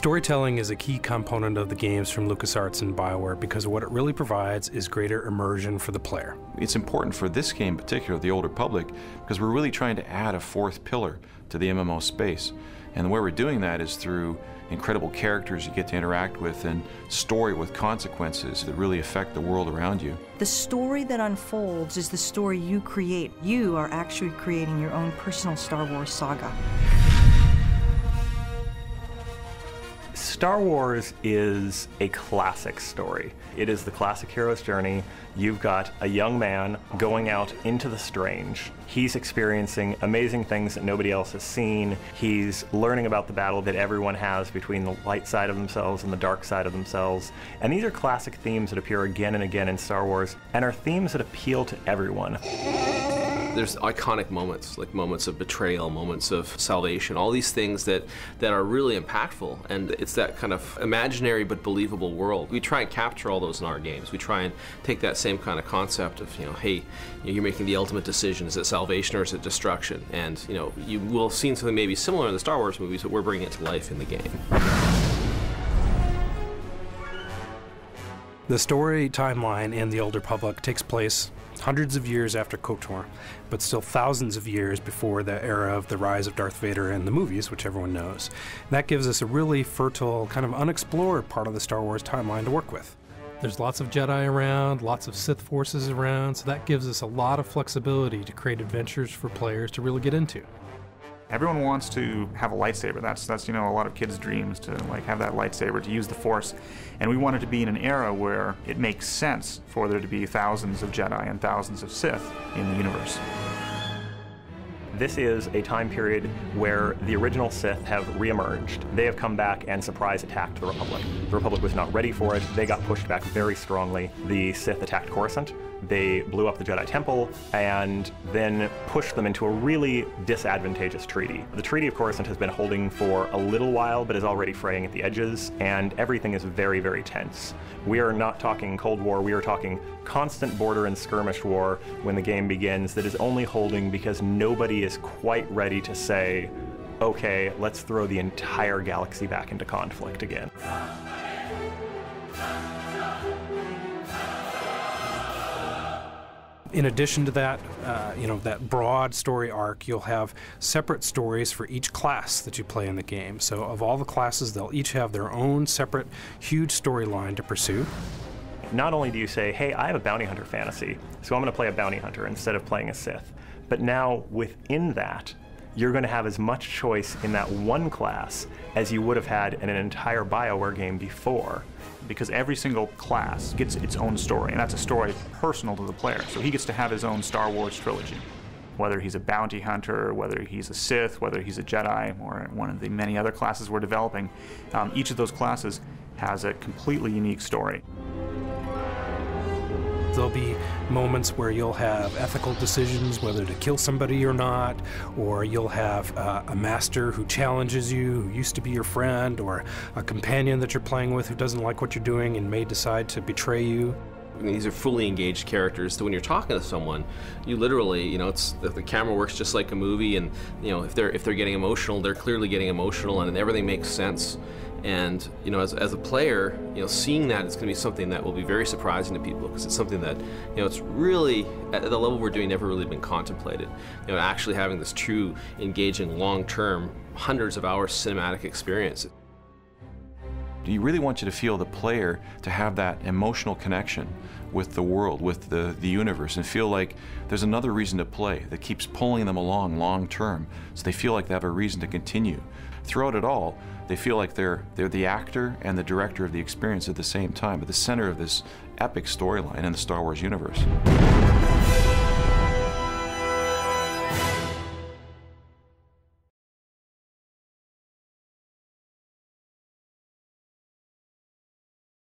Storytelling is a key component of the games from LucasArts and BioWare because what it really provides is greater immersion for the player. It's important for this game in particular, The Old Republic, because we're really trying to add a fourth pillar to the MMO space. And the way we're doing that is through incredible characters you get to interact with and story with consequences that really affect the world around you. The story that unfolds is the story you create. You are actually creating your own personal Star Wars saga. Star Wars is a classic story. It is the classic hero's journey. You've got a young man going out into the strange. He's experiencing amazing things that nobody else has seen. He's learning about the battle that everyone has between the light side of themselves and the dark side of themselves. And these are classic themes that appear again and again in Star Wars and are themes that appeal to everyone. There's iconic moments, like moments of betrayal, moments of salvation, all these things that are really impactful, and it's that kind of imaginary but believable world. We try and capture all those in our games. We try and take that same kind of concept of, hey, you're making the ultimate decision. Is it salvation or is it destruction? And, you will have seen something maybe similar in the Star Wars movies, but we're bringing it to life in the game. The story timeline in The Old Republic takes place hundreds of years after KOTOR, but still thousands of years before the era of the rise of Darth Vader in the movies, which everyone knows. And that gives us a really fertile, kind of unexplored part of the Star Wars timeline to work with. There's lots of Jedi around, lots of Sith forces around, so that gives us a lot of flexibility to create adventures for players to really get into. Everyone wants to have a lightsaber. That's a lot of kids' dreams, to have that lightsaber, to use the Force. And we wanted to be in an era where it makes sense for there to be thousands of Jedi and thousands of Sith in the universe. This is a time period where the original Sith have reemerged. They have come back and surprise attacked the Republic. The Republic was not ready for it. They got pushed back very strongly. The Sith attacked Coruscant. They blew up the Jedi Temple and then pushed them into a really disadvantageous treaty. The Treaty of Coruscant has been holding for a little while, but is already fraying at the edges, and everything is very, very tense. We are not talking Cold War, we are talking constant border and skirmish war when the game begins that is only holding because nobody is quite ready to say, okay, let's throw the entire galaxy back into conflict again. In addition to that, that broad story arc, you'll have separate stories for each class that you play in the game. So of all the classes, they'll each have their own separate, huge storyline to pursue. Not only do you say, hey, I have a bounty hunter fantasy, so I'm going to play a bounty hunter instead of playing a Sith, but now within that, you're going to have as much choice in that one class as you would have had in an entire BioWare game before. Because every single class gets its own story, and that's a story personal to the player. So he gets to have his own Star Wars trilogy. Whether he's a bounty hunter, whether he's a Sith, whether he's a Jedi, or one of the many other classes we're developing, each of those classes has a completely unique story. There'll be moments where you'll have ethical decisions, whether to kill somebody or not, or you'll have a master who challenges you, who used to be your friend, or a companion that you're playing with who doesn't like what you're doing and may decide to betray you. These are fully engaged characters, so when you're talking to someone, you literally, the camera works just like a movie, and if they're getting emotional, they're clearly getting emotional, and everything makes sense. And as a player, seeing that is going to be something that will be very surprising to people, because it's something that it's really at the level we're doing never really been contemplated. Actually having this true, engaging, long-term, hundreds of hours cinematic experience. You really want you to feel the player to have that emotional connection with the world, with the universe, and feel like there's another reason to play that keeps pulling them along long term, so they feel like they have a reason to continue. Throughout it all, they feel like they're the actor and the director of the experience at the same time, at the center of this epic storyline in the Star Wars universe.